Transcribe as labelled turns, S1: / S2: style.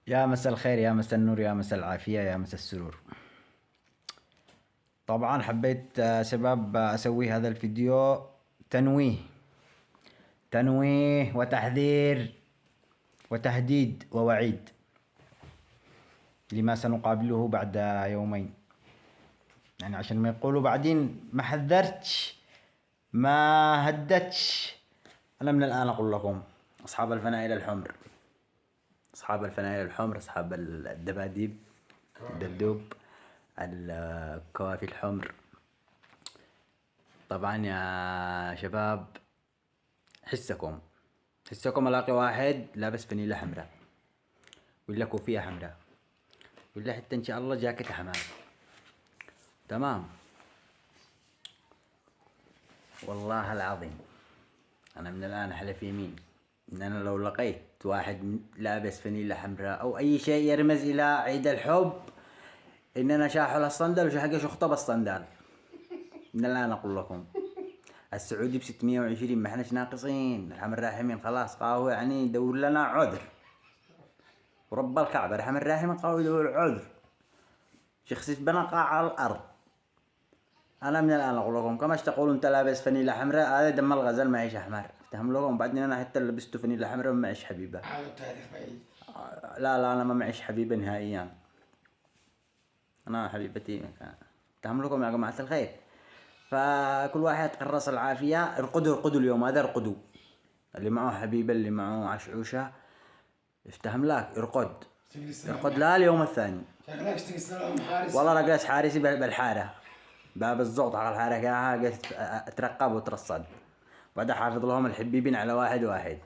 S1: يا مساء الخير، يا مساء النور، يا مساء العافية، يا مساء السرور. طبعا حبيت شباب أسوي هذا الفيديو تنويه تنويه وتحذير وتهديد ووعيد لما سنقابله بعد يومين. يعني عشان ما يقولوا بعدين ما حذرتش ما هدتش. أنا من الآن أقول لكم أصحاب الفنائل الحمر، أصحاب الفنائل الحمر، أصحاب الدباديب، الدبدوب، الكوافي الحمر. طبعا يا شباب، حسكم الاقي واحد لابس فانيلة حمراء ولا كوفية حمراء ولا حتى ان شاء الله جاكيت حمار، تمام؟ والله العظيم انا من الان احلف يمين ان انا لو لقيت واحد لابس فانيلة حمراء او اي شيء يرمز الى عيد الحب، ان انا شاحل الصندل وشحق شخطب الصندال. من الان اقول لكم السعودي ب620، ما احناش ناقصين. الحمد الراحمين خلاص قاهو يعني يدور لنا عذر، ورب الكعبة الحمد الراحمين قاهو يدور عذر. شخصيت بنا قاع على الارض. انا من الان اقول لكم كما تقولوا انت لابس فانيلة حمراء، هذا دم الغزال ما يعيش احمر. افتهم لكم بعدين انا حتى لبست فانيلة حمراء وما معيش حبيبة. لا انا ما معيش حبيبة نهائيا. انا حبيبتي افتهم لكم يا جماعة الخير. فكل واحد قرص العافية. ارقدوا اليوم هذا، ارقدوا. اللي معه حبيبة، اللي معه عشعوشة، افتهم لك ارقد. لا اليوم الثاني والله لا جالس حارسي بالحارة، باب الزغط على الحارة كاها، جالس اترقب وترصد، بعدها حافظ لهم الحبيبين على واحد واحد.